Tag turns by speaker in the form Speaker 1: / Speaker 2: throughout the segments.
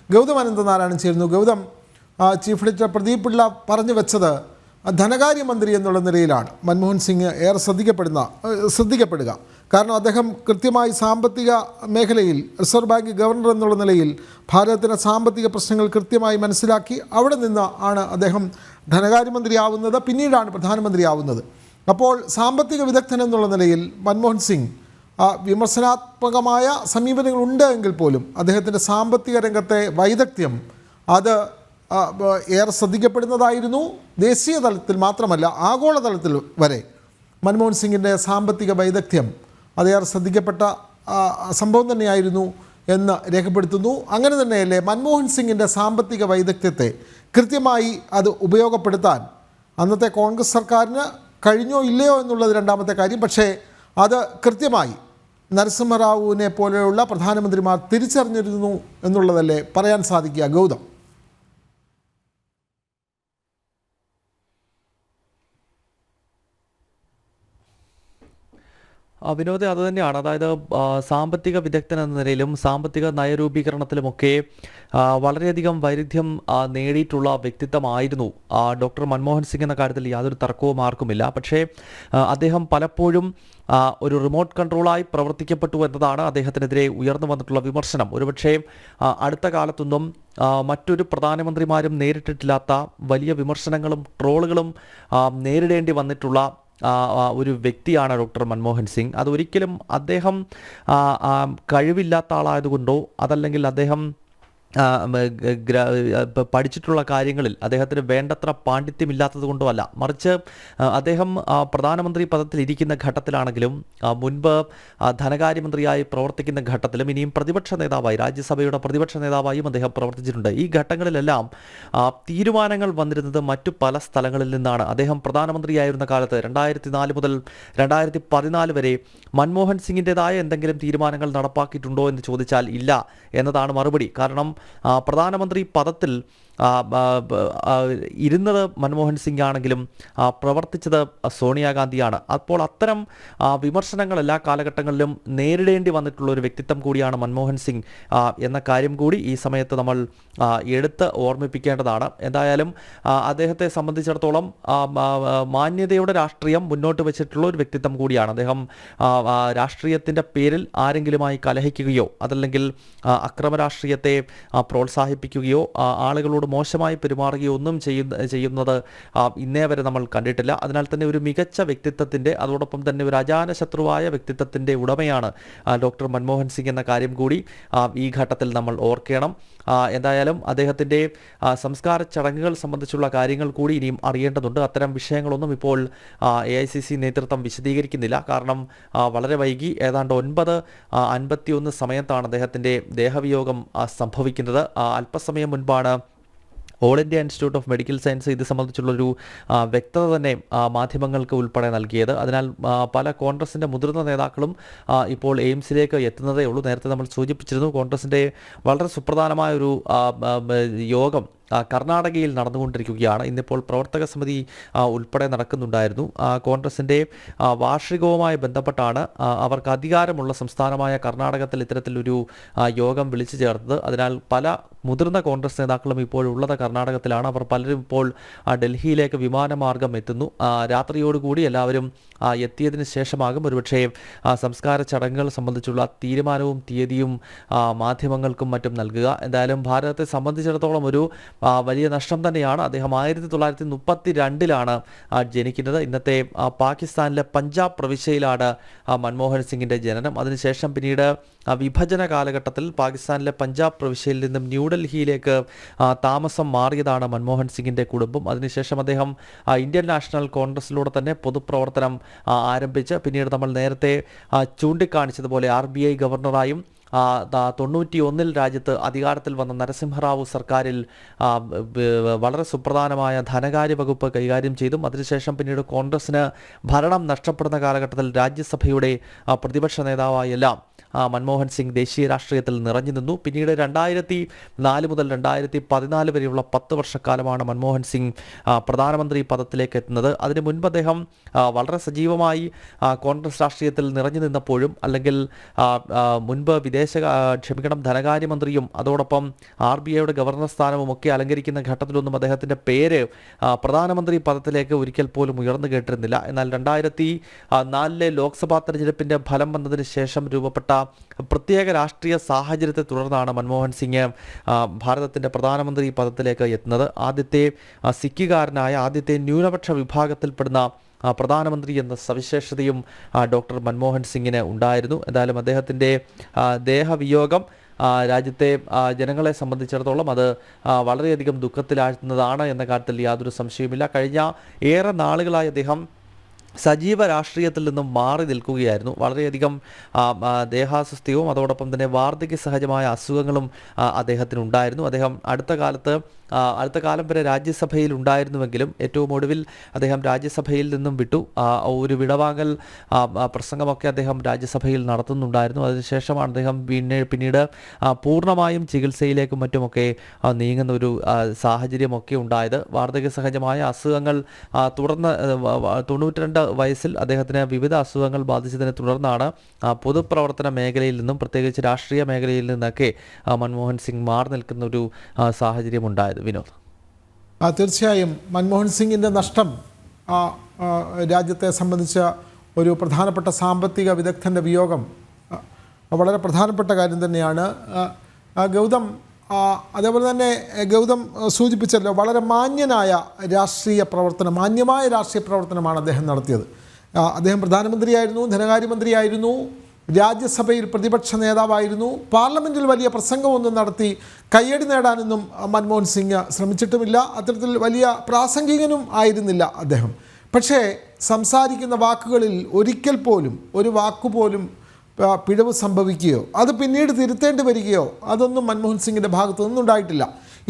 Speaker 1: ഗൗതം അനന്തനാരായണൻ ചേരുന്നു. Gautam, chief editor Pradeep Pillai പറഞ്ഞു വെച്ചത് ധനകാര്യമന്ത്രി എന്നുള്ള നിലയിലാണ് മൻമോഹൻ സിംഗ് ഏറെ ശ്രദ്ധിക്കപ്പെടുക. കാരണം അദ്ദേഹം കൃത്യമായി സാമ്പത്തിക മേഖലയിൽ റിസർവ് ബാങ്ക് ഗവർണർ എന്നുള്ള നിലയിൽ ഭാരതത്തിൻ്റെ സാമ്പത്തിക പ്രശ്നങ്ങൾ കൃത്യമായി മനസ്സിലാക്കി അവിടെ നിന്ന് ആണ് അദ്ദേഹം ധനകാര്യമന്ത്രിയാവുന്നത്, പിന്നീടാണ് പ്രധാനമന്ത്രിയാവുന്നത്. അപ്പോൾ സാമ്പത്തിക വിദഗ്ധൻ എന്നുള്ള നിലയിൽ മൻമോഹൻ സിംഗ് വിമർശനാത്മകമായ സമീപനങ്ങളുണ്ട് എങ്കിൽ പോലും അദ്ദേഹത്തിൻ്റെ സാമ്പത്തിക രംഗത്തെ വൈദഗ്ധ്യം അത് ഏറെ ശ്രദ്ധിക്കപ്പെടുന്നതായിരുന്നു. ദേശീയ തലത്തിൽ മാത്രമല്ല, ആഗോളതലത്തിൽ വരെ മൻമോഹൻ സിംഗിൻ്റെ സാമ്പത്തിക വൈദഗ്ധ്യം അതേറെ ശ്രദ്ധിക്കപ്പെട്ട സംഭവം തന്നെയായിരുന്നു എന്ന് രേഖപ്പെടുത്തുന്നു. അങ്ങനെ തന്നെയല്ലേ മൻമോഹൻ സിംഗിൻ്റെ സാമ്പത്തിക വൈദഗ്ധ്യത്തെ കൃത്യമായി അത് ഉപയോഗപ്പെടുത്താൻ അന്നത്തെ കോൺഗ്രസ് സർക്കാരിന് കഴിഞ്ഞോ ഇല്ലയോ എന്നുള്ളത് രണ്ടാമത്തെ കാര്യം. പക്ഷേ അത് കൃത്യമായി നരസിംഹറാവുവിനെ പോലെയുള്ള പ്രധാനമന്ത്രിമാർ തിരിച്ചറിഞ്ഞിരുന്നു എന്നുള്ളതല്ലേ പറയാൻ സാധിക്കുക ഗൗതം?
Speaker 2: വിനോദ്, അതുതന്നെയാണ്. അതായത് സാമ്പത്തിക വിദഗ്ധൻ എന്ന നിലയിലും സാമ്പത്തിക നയരൂപീകരണത്തിലുമൊക്കെ വളരെയധികം വൈരുദ്ധ്യം നേടിയിട്ടുള്ള വ്യക്തിത്വമായിരുന്നു ഡോക്ടർ മൻമോഹൻ സിംഗ് എന്ന കാര്യത്തിൽ യാതൊരു തർക്കവും ആർക്കുമില്ല. പക്ഷേ അദ്ദേഹം പലപ്പോഴും ഒരു റിമോട്ട് കൺട്രോളായി പ്രവർത്തിക്കപ്പെട്ടു എന്നതാണ് അദ്ദേഹത്തിനെതിരെ ഉയർന്നു വന്നിട്ടുള്ള വിമർശനം. ഒരുപക്ഷേ അടുത്ത കാലത്തൊന്നും മറ്റൊരു പ്രധാനമന്ത്രിമാരും നേരിട്ടിട്ടില്ലാത്ത വലിയ വിമർശനങ്ങളും ട്രോളുകളും നേരിടേണ്ടി വന്നിട്ടുള്ള ഒരു വ്യക്തിയാണ് ഡോക്ടർ മൻമോഹൻ സിംഗ്. അതൊരിക്കലും അദ്ദേഹം കഴിവില്ലാത്ത ആളായതുകൊണ്ടോ അതല്ലെങ്കിൽ അദ്ദേഹം പഠിച്ചിട്ടുള്ള കാര്യങ്ങളിൽ അദ്ദേഹത്തിന് വേണ്ടത്ര പാണ്ഡിത്യമില്ലാത്തത് കൊണ്ടോ അല്ല, മറിച്ച് അദ്ദേഹം പ്രധാനമന്ത്രി പദത്തിൽ ഇരിക്കുന്ന ഘട്ടത്തിലാണെങ്കിലും മുൻപ് ധനകാര്യമന്ത്രിയായി പ്രവർത്തിക്കുന്ന ഘട്ടത്തിലും ഇനിയും പ്രതിപക്ഷ നേതാവായി രാജ്യസഭയുടെ പ്രതിപക്ഷ നേതാവായും അദ്ദേഹം പ്രവർത്തിച്ചിട്ടുണ്ട്. ഈ ഘട്ടങ്ങളിലെല്ലാം തീരുമാനങ്ങൾ വന്നിരുന്നത് മറ്റു പല സ്ഥലങ്ങളിൽ നിന്നാണ്. അദ്ദേഹം പ്രധാനമന്ത്രിയായിരുന്ന കാലത്ത് 2004 മുതൽ 2014 വരെ മൻമോഹൻ സിംഗിൻ്റെതായ എന്തെങ്കിലും തീരുമാനങ്ങൾ നടപ്പാക്കിയിട്ടുണ്ടോ എന്ന് ചോദിച്ചാൽ ഇല്ല എന്നതാണ് മറുപടി. കാരണം പ്രധാനമന്ത്രി പദത്തിൽ ഇരുന്നത് മൻമോഹൻ സിംഗ് ആണെങ്കിലും പ്രവർത്തിച്ചത് സോണിയാഗാന്ധിയാണ്. അപ്പോൾ അത്തരം വിമർശനങ്ങൾ എല്ലാ കാലഘട്ടങ്ങളിലും നേരിടേണ്ടി വന്നിട്ടുള്ള ഒരു വ്യക്തിത്വം കൂടിയാണ് മൻമോഹൻ സിംഗ് എന്ന കാര്യം കൂടി ഈ സമയത്ത് നമ്മൾ എടുത്ത് ഓർമ്മിപ്പിക്കേണ്ടതാണ്. എന്തായാലും അദ്ദേഹത്തെ സംബന്ധിച്ചിടത്തോളം മാന്യതയുടെ രാഷ്ട്രീയം മുന്നോട്ട് വെച്ചിട്ടുള്ള ഒരു വ്യക്തിത്വം കൂടിയാണ് അദ്ദേഹം. രാഷ്ട്രീയത്തിൻ്റെ പേരിൽ ആരെങ്കിലുമായി കലഹിക്കുകയോ അതല്ലെങ്കിൽ അക്രമ രാഷ്ട്രീയത്തെ പ്രോത്സാഹിപ്പിക്കുകയോ ആളുകളോട് മോശമായി പെരുമാറുകയോ ഒന്നും ചെയ്യുന്നത് ഇന്നേ വരെ നമ്മൾ കണ്ടിട്ടില്ല. അതിനാൽ തന്നെ ഒരു മികച്ച വ്യക്തിത്വത്തിൻ്റെ അതോടൊപ്പം തന്നെ ഒരു അജാനശത്രുവായ വ്യക്തിത്വത്തിൻ്റെ ഉടമയാണ് ഡോക്ടർ മൻമോഹൻ സിംഗ് എന്ന കാര്യം കൂടി ഈ ഘട്ടത്തിൽ നമ്മൾ ഓർക്കണം. എന്തായാലും അദ്ദേഹത്തിൻ്റെ സംസ്കാര ചടങ്ങുകൾ സംബന്ധിച്ചുള്ള കാര്യങ്ങൾ കൂടി ഇനിയും അറിയേണ്ടതുണ്ട്. അത്തരം വിഷയങ്ങളൊന്നും ഇപ്പോൾ AICC നേതൃത്വം വിശദീകരിക്കുന്നില്ല. കാരണം വളരെ വൈകി ഏതാണ്ട് 9:51 സമയത്താണ് അദ്ദേഹത്തിൻ്റെ ദേഹവിയോഗം സംഭവിക്കുന്നത്. അല്പസമയം മുൻപാണ് all India institute of medical science ഇത് സംബന്ധിച്ചുള്ളൊരു വ്യക്തത തന്നെ മാധ്യമങ്ങൾക്ക് ഉൾപ്പെടെ നൽകിയത്. അതിനാൽ പല കോൺഗ്രസിൻ്റെ മുതിർന്ന നേതാക്കളും ഇപ്പോൾ എയിംസിലേക്ക് എത്തുന്നതേ ഉള്ളൂ. നേരത്തെ നമ്മൾ സൂചിപ്പിച്ചിരുന്നു, കോൺഗ്രസിൻ്റെ വളരെ സുപ്രധാനമായ ഒരു യോഗം കർണാടകയിൽ നടന്നുകൊണ്ടിരിക്കുകയാണ്. ഇന്നിപ്പോൾ പ്രവർത്തക സമിതി ഉൾപ്പെടെ നടക്കുന്നുണ്ടായിരുന്നു. കോൺഗ്രസിൻ്റെ വാർഷികവുമായി ബന്ധപ്പെട്ടാണ് അവർക്ക് അധികാരമുള്ള സംസ്ഥാനമായ കർണാടകത്തിൽ ഇത്തരത്തിലൊരു യോഗം വിളിച്ചു ചേർത്തത്. അതിനാൽ പല മുതിർന്ന കോൺഗ്രസ് നേതാക്കളും ഇപ്പോഴുള്ളത് കർണാടകത്തിലാണ്. അവർ പലരും ഇപ്പോൾ ഡൽഹിയിലേക്ക് വിമാനമാർഗം എത്തുന്നു. രാത്രിയോടുകൂടി എല്ലാവരും എത്തിയതിന് ശേഷമാകും ഒരുപക്ഷേ സംസ്കാര ചടങ്ങുകൾ സംബന്ധിച്ചുള്ള തീരുമാനവും തീയതിയും മാധ്യമങ്ങൾക്കും മറ്റും നൽകുക. എന്തായാലും ഭാരതത്തെ സംബന്ധിച്ചിടത്തോളം ഒരു വലിയ നഷ്ടം തന്നെയാണ്. അദ്ദേഹം 1932 ജനിക്കുന്നത്. ഇന്നത്തെ പാകിസ്ഥാനിലെ പഞ്ചാബ് പ്രവിശ്യയിലാണ് മൻമോഹൻ സിംഗിൻ്റെ ജനനം. അതിനുശേഷം പിന്നീട് വിഭജന കാലഘട്ടത്തിൽ പാകിസ്ഥാനിലെ പഞ്ചാബ് പ്രവിശ്യയിൽ നിന്നും ന്യൂഡൽഹിയിലേക്ക് താമസം മാറിയതാണ് മൻമോഹൻ സിംഗിൻ്റെ കുടുംബം. അതിനുശേഷം അദ്ദേഹം ഇന്ത്യൻ നാഷണൽ കോൺഗ്രസിലൂടെ തന്നെ പൊതുപ്രവർത്തനം ആരംഭിച്ച് പിന്നീട് നമ്മൾ നേരത്തെ ചൂണ്ടിക്കാണിച്ചതുപോലെ RBI ഗവർണറായും 91 രാജ്യത്ത് അധികാരത്തിൽ വന്ന നരസിംഹറാവു സർക്കാരിൽ വളരെ സുപ്രധാനമായ ധനകാര്യ വകുപ്പ് കൈകാര്യം ചെയ്തും അതിനുശേഷം പിന്നീട് കോൺഗ്രസിന് ഭരണം നഷ്ടപ്പെടുന്ന കാലഘട്ടത്തിൽ രാജ്യസഭയുടെ പ്രതിപക്ഷ നേതാവായെല്ലാം മൻമോഹൻ സിംഗ് ദേശീയ രാഷ്ട്രീയത്തിൽ നിറഞ്ഞു നിന്നു. പിന്നീട് 2004 മുതൽ 2014 വരെയുള്ള 10 വർഷക്കാലമാണ് മൻമോഹൻ സിംഗ് പ്രധാനമന്ത്രി പദത്തിലേക്ക് എത്തുന്നത്. അതിനു മുൻപ് അദ്ദേഹം വളരെ സജീവമായി കോൺഗ്രസ് രാഷ്ട്രീയത്തിൽ നിറഞ്ഞു നിന്നപ്പോഴും, അല്ലെങ്കിൽ മുൻപ് ധനകാര്യമന്ത്രിയും അതോടൊപ്പം RBIയുടെ ഗവർണർ സ്ഥാനവും ഒക്കെ അലങ്കരിക്കുന്ന ഘട്ടത്തിലൊന്നും അദ്ദേഹത്തിൻ്റെ പേര് പ്രധാനമന്ത്രി പദത്തിലേക്ക് ഒരിക്കൽ പോലും ഉയർന്നു കേട്ടിരുന്നില്ല. എന്നാൽ 2004 ലോക്സഭാ തെരഞ്ഞെടുപ്പിൻ്റെ ഫലം വന്നതിന് ശേഷം രൂപപ്പെട്ട പ്രത്യേക രാഷ്ട്രീയ സാഹചര്യത്തെ തുടർന്നാണ് മൻമോഹൻ സിംഗ് ഭാരതത്തിൻ്റെ പ്രധാനമന്ത്രി പദത്തിലേക്ക് എത്തുന്നത്. ആദ്യത്തെ സിഖുകാരനായ, ആദ്യത്തെ ന്യൂനപക്ഷ വിഭാഗത്തിൽപ്പെടുന്ന പ്രധാനമന്ത്രി എന്ന സവിശേഷതയും ഡോക്ടർ മൻമോഹൻ സിംഗിന് ഉണ്ടായിരുന്നു. എന്തായാലും അദ്ദേഹത്തിൻ്റെ ദേഹവിയോഗം രാജ്യത്തെ ജനങ്ങളെ സംബന്ധിച്ചിടത്തോളം അത് വളരെയധികം ദുഃഖത്തിലാഴ്ത്തുന്നതാണ് എന്ന കാര്യത്തിൽ യാതൊരു സംശയവുമില്ല. കഴിഞ്ഞ ഏറെ നാളുകളായി അദ്ദേഹം സജീവ രാഷ്ട്രീയത്തിൽ നിന്നും മാറി നിൽക്കുകയായിരുന്നു. വളരെയധികം ദേഹാസ്വസ്ഥ്യവും അതോടൊപ്പം തന്നെ വാർദ്ധക്യ സഹജമായ അസുഖങ്ങളും അദ്ദേഹത്തിനുണ്ടായിരുന്നു. അദ്ദേഹം അടുത്ത കാലം വരെ രാജ്യസഭയിൽ ഉണ്ടായിരുന്നുവെങ്കിലും ഏറ്റവും ഒടുവിൽ അദ്ദേഹം രാജ്യസഭയിൽ നിന്നും വിട്ടു. ഒരു വിടവാങ്ങൽ പ്രസംഗമൊക്കെ അദ്ദേഹം രാജ്യസഭയിൽ നടത്തുന്നുണ്ടായിരുന്നു. അതിനുശേഷമാണ് അദ്ദേഹം പിന്നീട് പൂർണ്ണമായും ചികിത്സയിലേക്കും മറ്റുമൊക്കെ നീങ്ങുന്ന ഒരു സാഹചര്യമൊക്കെ ഉണ്ടായത്. വാർദ്ധക്യ സഹജമായ അസുഖങ്ങൾ തുടർന്ന് 92 വയസ്സിൽ അദ്ദേഹത്തിന് വിവിധ അസുഖങ്ങൾ ബാധിച്ചതിനെ തുടർന്നാണ് പൊതുപ്രവർത്തന മേഖലയിൽ നിന്നും, പ്രത്യേകിച്ച് രാഷ്ട്രീയ മേഖലയിൽ നിന്നൊക്കെ മൻമോഹൻ സിംഗ് മാറി നിൽക്കുന്ന ഒരു സാഹചര്യം ഉണ്ടായത്. വിനോദ്,
Speaker 1: തീർച്ചയായും മൻമോഹൻ സിംഗിൻ്റെ നഷ്ടം രാജ്യത്തെ സംബന്ധിച്ച ഒരു പ്രധാനപ്പെട്ട സാമ്പത്തിക വിദഗ്ധൻ്റെ വിയോഗം വളരെ പ്രധാനപ്പെട്ട കാര്യം തന്നെയാണ്. ഗൗതം, അതേപോലെ തന്നെ ഗൗതം സൂചിപ്പിച്ചല്ലോ, വളരെ മാന്യമായ മാന്യമായ രാഷ്ട്രീയ പ്രവർത്തനമാണ് അദ്ദേഹം നടത്തിയത്. അദ്ദേഹം പ്രധാനമന്ത്രിയായിരുന്നു, ധനകാര്യമന്ത്രിയായിരുന്നു, രാജ്യസഭയിൽ പ്രതിപക്ഷ നേതാവായിരുന്നു. പാർലമെൻറ്റിൽ വലിയ പ്രസംഗമൊന്നും നടത്തി കയ്യടി നേടാനൊന്നും മൻമോഹൻ സിംഗ് ശ്രമിച്ചിട്ടുമില്ല. അത്തരത്തിൽ വലിയ പ്രാസംഗികനും ആയിരുന്നില്ല അദ്ദേഹം. പക്ഷേ സംസാരിക്കുന്ന വാക്കുകളിൽ ഒരിക്കൽ പോലും ഒരു വാക്കുപോലും പിഴവ് സംഭവിക്കുകയോ അത് പിന്നീട് തിരുത്തേണ്ടി വരികയോ അതൊന്നും മൻമോഹൻ സിംഗിൻ്റെ ഭാഗത്തു നിന്നുണ്ടായിട്ടില്ല.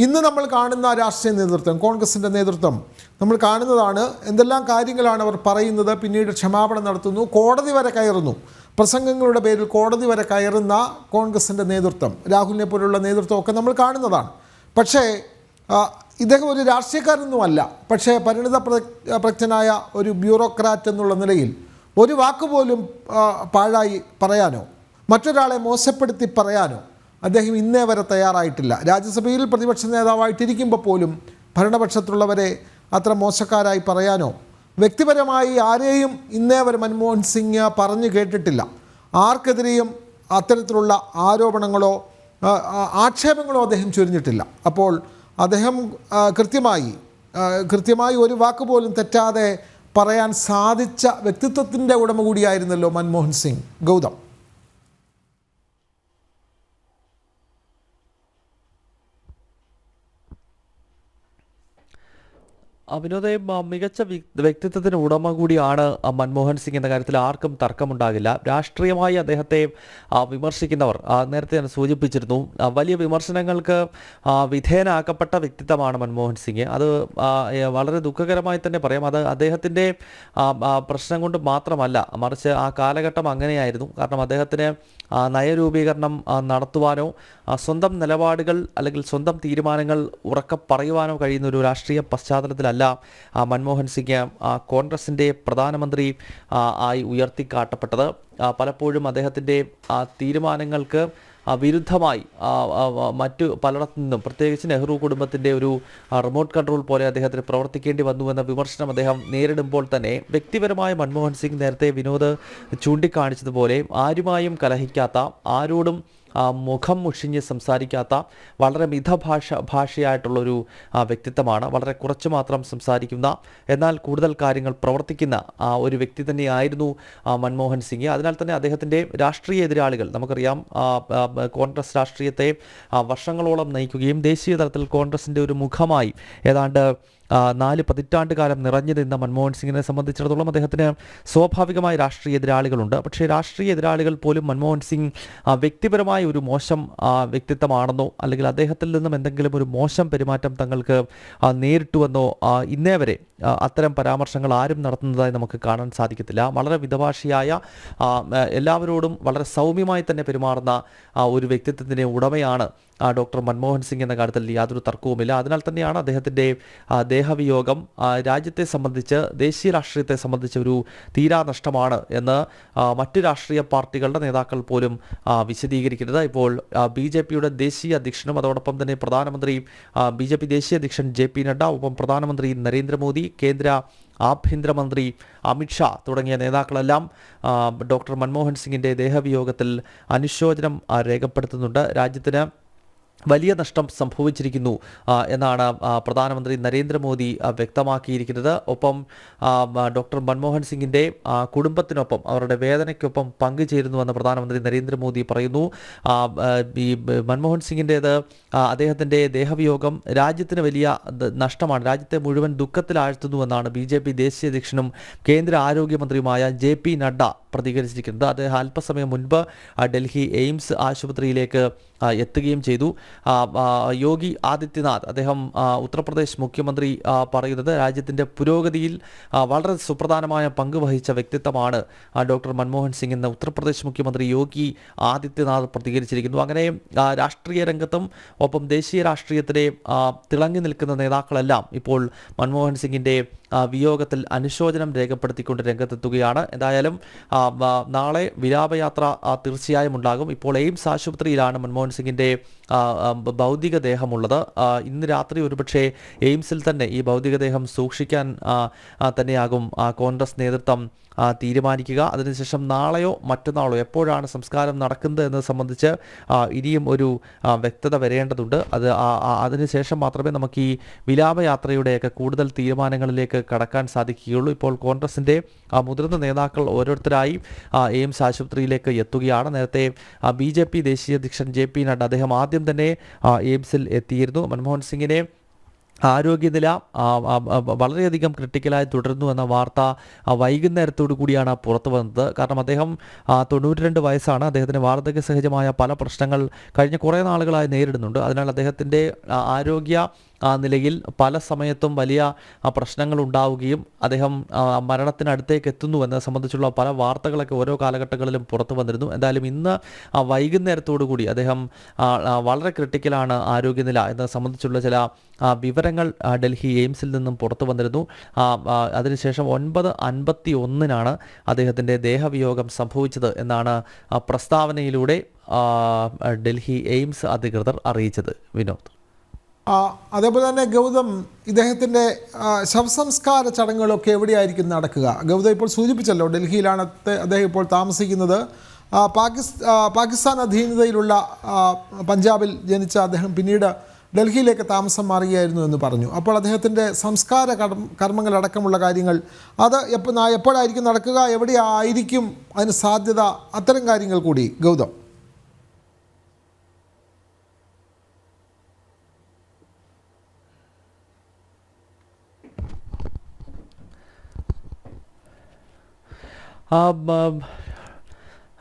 Speaker 1: ഇന്ന് നമ്മൾ കാണുന്ന രാഷ്ട്രീയ നേതൃത്വം, കോൺഗ്രസിൻ്റെ നേതൃത്വം നമ്മൾ കാണുന്നതാണ്. എന്തെല്ലാം കാര്യങ്ങളാണ് അവർ പറയുന്നത്, പിന്നീട് ക്ഷമാപണം നടത്തുന്നു, കോടതി വരെ കയറുന്നു. പ്രസംഗങ്ങളുടെ പേരിൽ കോടതി വരെ കയറുന്ന കോൺഗ്രസിൻ്റെ നേതൃത്വം, രാഹുലിനെ പോലുള്ള നേതൃത്വമൊക്കെ നമ്മൾ കാണുന്നതാണ്. പക്ഷേ ഇദ്ദേഹം ഒരു രാഷ്ട്രീയക്കാരനൊന്നുമല്ല. പക്ഷേ പരിണിത പ്രജ്ഞനായ ഒരു ബ്യൂറോക്രാറ്റ് എന്നുള്ള നിലയിൽ ഒരു വാക്കുപോലും പാഴായി പറയാനോ മറ്റൊരാളെ മോശപ്പെടുത്തി പറയാനോ അദ്ദേഹം ഇന്നേ വരെ തയ്യാറായിട്ടില്ല. രാജ്യസഭയിൽ പ്രതിപക്ഷ നേതാവായിട്ടിരിക്കുമ്പോൾ പോലും ഭരണപക്ഷത്തുള്ളവരെ അത്ര മോശക്കാരായി പറയാനോ വ്യക്തിപരമായി ആരെയും ഇന്നേ വരെ മൻമോഹൻ സിംഗ് പറഞ്ഞു കേട്ടിട്ടില്ല. ആർക്കെതിരെയും അത്തരത്തിലുള്ള ആരോപണങ്ങളോ ആക്ഷേപങ്ങളോ അദ്ദേഹം ചൊരിഞ്ഞിട്ടില്ല. അപ്പോൾ അദ്ദേഹം കൃത്യമായി ഒരു വാക്ക് പോലും തെറ്റാതെ പറയാൻ സാധിച്ച വ്യക്തിത്വത്തിൻ്റെ ഉടമ കൂടിയായിരുന്നല്ലോ മൻമോഹൻ സിംഗ്. ഗൗതം,
Speaker 2: വിനോദേ, മികച്ച വ്യക്തിത്വത്തിന് ഉടമ കൂടിയാണ് മൻമോഹൻ സിംഗ് എന്ന കാര്യത്തിൽ ആർക്കും തർക്കമുണ്ടാകില്ല. രാഷ്ട്രീയമായി അദ്ദേഹത്തെ വിമർശിക്കുന്നവർ നേരത്തെ ഞാൻ സൂചിപ്പിച്ചിരുന്നു, വലിയ വിമർശനങ്ങൾക്ക് വിധേയനാക്കപ്പെട്ട വ്യക്തിത്വമാണ് മൻമോഹൻ സിംഗ്. അത് വളരെ ദുഃഖകരമായി തന്നെ പറയാം. അത് അദ്ദേഹത്തിൻ്റെ പ്രശ്നം കൊണ്ട് മാത്രമല്ല, മറിച്ച് ആ കാലഘട്ടം അങ്ങനെയായിരുന്നു. കാരണം അദ്ദേഹത്തിന് നയരൂപീകരണം നടത്തുവാനോ സ്വന്തം നിലപാടുകൾ അല്ലെങ്കിൽ സ്വന്തം തീരുമാനങ്ങൾ ഉറക്കെ പറയുവാനോ കഴിയുന്ന ഒരു രാഷ്ട്രീയ പശ്ചാത്തലത്തിലല്ല മൻമോഹൻ സിംഗ് കോൺഗ്രസിൻ്റെ പ്രധാനമന്ത്രി ആയി ഉയർത്തിക്കാട്ടപ്പെട്ടത്. പലപ്പോഴും അദ്ദേഹത്തിൻ്റെ തീരുമാനങ്ങൾക്ക് വിരുദ്ധമായി മറ്റു പലയിടത്തു നിന്നും, പ്രത്യേകിച്ച് നെഹ്റു കുടുംബത്തിൻ്റെ ഒരു റിമോട്ട് കൺട്രോൾ പോലെ അദ്ദേഹത്തിന് പ്രവർത്തിക്കേണ്ടി വന്നുവെന്ന വിമർശനം അദ്ദേഹം നേരിടുമ്പോൾ തന്നെ വ്യക്തിപരമായ മൻമോഹൻ സിംഗ് നേരത്തെ വിനോദ് ചൂണ്ടിക്കാണിച്ചതുപോലെ ആരുമായും കലഹിക്കാത്ത, ആരോടും മുഖം മുഷിഞ്ഞ് സംസാരിക്കാത്ത, വളരെ ഭാഷയായിട്ടുള്ളൊരു വ്യക്തിത്വമാണ്. വളരെ കുറച്ച് മാത്രം സംസാരിക്കുന്ന, എന്നാൽ കൂടുതൽ കാര്യങ്ങൾ പ്രവർത്തിക്കുന്ന ഒരു വ്യക്തി തന്നെയായിരുന്നു മൻമോഹൻ സിംഗ്. അതിനാൽ തന്നെ അദ്ദേഹത്തിൻ്റെ രാഷ്ട്രീയ എതിരാളികൾ, നമുക്കറിയാം കോൺഗ്രസ് രാഷ്ട്രീയത്തെ വർഷങ്ങളോളം നയിക്കുകയും ദേശീയ തലത്തിൽ കോൺഗ്രസിൻ്റെ ഒരു മുഖമായി ഏതാണ്ട് 4 പതിറ്റാണ്ട് കാലം നിറഞ്ഞു നിന്ന മൻമോഹൻ സിംഗിനെ സംബന്ധിച്ചിടത്തോളം അദ്ദേഹത്തിന് സ്വാഭാവികമായി രാഷ്ട്രീയ എതിരാളികളുണ്ട്. പക്ഷേ രാഷ്ട്രീയ എതിരാളികൾ പോലും മൻമോഹൻ സിംഗ് വ്യക്തിപരമായ ഒരു മോശം വ്യക്തിത്വമാണെന്നോ അല്ലെങ്കിൽ അദ്ദേഹത്തിൽ നിന്നും എന്തെങ്കിലും ഒരു മോശം പെരുമാറ്റം തങ്ങൾക്ക് നേരിട്ടുവെന്നോ ഇന്നേ വരെ അത്തരം പരാമർശങ്ങൾ ആരും നടത്തുന്നതായി നമുക്ക് കാണാൻ സാധിക്കത്തില്ല. വളരെ മിതഭാഷിയായ എല്ലാവരോടും വളരെ സൗമ്യമായി തന്നെ പെരുമാറുന്ന ഒരു വ്യക്തിത്വത്തിൻ്റെ ഉടമയാണ് ഡോക്ടർ മൻമോഹൻ സിംഗ് എന്ന കാര്യത്തിൽ യാതൊരു തർക്കവുമില്ല. അതിനാൽ തന്നെയാണ് അദ്ദേഹത്തിൻ്റെ ദേഹവിയോഗം രാജ്യത്തെ സംബന്ധിച്ച്, ദേശീയ രാഷ്ട്രീയത്തെ സംബന്ധിച്ച് ഒരു തീരാ നഷ്ടമാണ് എന്ന് മറ്റ് രാഷ്ട്രീയ പാർട്ടികളുടെ നേതാക്കൾ പോലും വിശദീകരിക്കുന്നത്. ഇപ്പോൾ BJPയുടെ ദേശീയ അധ്യക്ഷനും അതോടൊപ്പം തന്നെ പ്രധാനമന്ത്രി BJP ദേശീയ അധ്യക്ഷൻ JP നഡ്ഡ, ഒപ്പം പ്രധാനമന്ത്രി നരേന്ദ്രമോദി, കേന്ദ്ര ആഭ്യന്തരമന്ത്രി അമിത്ഷാ തുടങ്ങിയ നേതാക്കളെല്ലാം ഡോക്ടർ മൻമോഹൻ സിംഗിൻ്റെ ദേഹവിയോഗത്തിൽ അനുശോചനം രേഖപ്പെടുത്തുന്നുണ്ട്. രാജ്യത്തിന് വലിയ നഷ്ടം സംഭവിച്ചിരിക്കുന്നു എന്നാണ് പ്രധാനമന്ത്രി നരേന്ദ്രമോദി വ്യക്തമാക്കിയിരിക്കുന്നത്. ഒപ്പം ഡോക്ടർ മൻമോഹൻ സിംഗിൻ്റെ കുടുംബത്തിനൊപ്പം അവരുടെ വേദനയ്ക്കൊപ്പം പങ്കുചേരുന്നുവെന്ന് പ്രധാനമന്ത്രി നരേന്ദ്രമോദി പറയുന്നു. ഈ മൻമോഹൻ സിംഗിൻ്റേത് അദ്ദേഹത്തിൻ്റെ ദേഹവിയോഗം രാജ്യത്തിന് വലിയ നഷ്ടമാണ്, രാജ്യത്തെ മുഴുവൻ ദുഃഖത്തിലാഴ്ത്തുന്നുവെന്നാണ് BJP ദേശീയ അധ്യക്ഷനും കേന്ദ്ര ആരോഗ്യമന്ത്രിയുമായ JP നഡ്ഡ പ്രതികരിച്ചിരിക്കുന്നത്. അദ്ദേഹം അല്പസമയം മുൻപ് ഡൽഹി എയിംസ് ആശുപത്രിയിലേക്ക് എത്തുകയും ചെയ്തു. യോഗി ആദിത്യനാഥ്, അദ്ദേഹം ഉത്തർപ്രദേശ് മുഖ്യമന്ത്രി, പറയുന്നത് രാജ്യത്തിൻ്റെ പുരോഗതിയിൽ വളരെ സുപ്രധാനമായ പങ്ക് വഹിച്ച വ്യക്തിത്വമാണ് ഡോക്ടർ മൻമോഹൻ സിംഗ് എന്ന് ഉത്തർപ്രദേശ് മുഖ്യമന്ത്രി യോഗി ആദിത്യനാഥ് പ്രതികരിച്ചിരിക്കുന്നു. അങ്ങനെ രാഷ്ട്രീയ രംഗത്തും ഒപ്പം ദേശീയ രാഷ്ട്രീയത്തിലെ തിളങ്ങി നിൽക്കുന്ന നേതാക്കളെല്ലാം ഇപ്പോൾ മൻമോഹൻ സിംഗിൻ്റെ വിയോഗത്തിൽ അനുശോചനം രേഖപ്പെടുത്തിക്കൊണ്ട് രംഗത്തെത്തുകയാണ്. എന്തായാലും നാളെ വിലാപയാത്ര തീർച്ചയായും ഉണ്ടാകും. ഇപ്പോൾ എയിംസ് ആശുപത്രിയിലാണ് മൻമോഹൻ സിംഗിൻ്റെ ഭൗതികദേഹമുള്ളത്. ഇന്ന് രാത്രി ഒരുപക്ഷെ എയിംസിൽ തന്നെ ഈ ഭൗതികദേഹം സൂക്ഷിക്കാൻ തന്നെയാകും കോൺഗ്രസ് നേതൃത്വം തീരുമാനിക്കുക. അതിനുശേഷം നാളെയോ മറ്റന്നാളോ എപ്പോഴാണ് സംസ്കാരം നടക്കുന്നത് എന്നത് സംബന്ധിച്ച് ഇനിയും ഒരു വ്യക്തത വരേണ്ടതുണ്ട്. അതിനുശേഷം മാത്രമേ നമുക്ക് ഈ വിലാപയാത്രയുടെയൊക്കെ കൂടുതൽ തീരുമാനങ്ങളിലേക്ക് കടക്കാൻ സാധിക്കുകയുള്ളൂ. ഇപ്പോൾ കോൺഗ്രസിൻ്റെ മുതിർന്ന നേതാക്കൾ ഓരോരുത്തരായി എയിംസ് ആശുപത്രിയിലേക്ക് എത്തുകയാണ്. നേരത്തെ BJP ദേശീയ അധ്യക്ഷൻ JP നഡ്ഡ, അദ്ദേഹം ആദ്യം തന്നെ എയിംസിൽ എത്തിയിരുന്നു. മൻമോഹൻ സിംഗിനെ ആരോഗ്യനില വളരെയധികം ക്രിട്ടിക്കലായി തുടരുന്നു എന്ന വാർത്ത വൈകുന്നേരത്തോടു കൂടിയാണ് പുറത്തു വന്നത്. കാരണം അദ്ദേഹം 92 വയസ്സാണ്. അദ്ദേഹത്തിന് വാർദ്ധക്യ സഹജമായ പല പ്രശ്നങ്ങൾ കഴിഞ്ഞ കുറേ നാളുകളായി നേരിടുന്നുണ്ട്. അതിനാൽ അദ്ദേഹത്തിൻ്റെ ആരോഗ്യ നിലയിൽ പല സമയത്തും വലിയ പ്രശ്നങ്ങൾ ഉണ്ടാവുകയും അദ്ദേഹം മരണത്തിനടുത്തേക്ക് എത്തുന്നു എന്നത് സംബന്ധിച്ചുള്ള പല വാർത്തകളൊക്കെ ഓരോ കാലഘട്ടങ്ങളിലും പുറത്തു വന്നിരുന്നു. എന്തായാലും ഇന്ന് വൈകുന്നേരത്തോടു കൂടി അദ്ദേഹം വളരെ ക്രിട്ടിക്കലാണ് ആരോഗ്യനില എന്നത് സംബന്ധിച്ചുള്ള ചില വിവരങ്ങൾ ഡൽഹി എയിംസിൽ നിന്നും പുറത്തു വന്നിരുന്നു. അതിനുശേഷം 9:51 അദ്ദേഹത്തിൻ്റെ ദേഹവിയോഗം സംഭവിച്ചത് എന്നാണ് പ്രസ്താവനയിലൂടെ ഡൽഹി എയിംസ് അധികൃതർ അറിയിച്ചത്. വിനോദ്,
Speaker 1: അതേപോലെ തന്നെ ഗൗതം, ഇദ്ദേഹത്തിൻ്റെ ശവസംസ്കാര ചടങ്ങുകളൊക്കെ എവിടെയായിരിക്കും നടക്കുക? ഗൗതം ഇപ്പോൾ സൂചിപ്പിച്ചല്ലോ, ഡൽഹിയിലാണ് അദ്ദേഹം ഇപ്പോൾ താമസിക്കുന്നത്. പാകിസ്ഥാൻ അധീനതയിലുള്ള പഞ്ചാബിൽ ജനിച്ച അദ്ദേഹം പിന്നീട് ഡൽഹിയിലേക്ക് താമസം മാറുകയായിരുന്നു എന്ന് പറഞ്ഞു. അപ്പോൾ അദ്ദേഹത്തിൻ്റെ സംസ്കാര കർമ്മങ്ങളടക്കമുള്ള കാര്യങ്ങൾ അത് എപ്പോഴായിരിക്കും നടക്കുക, എവിടെയായിരിക്കും അതിന് സാധ്യത, അത്തരം കാര്യങ്ങൾ കൂടി ഗൗതം.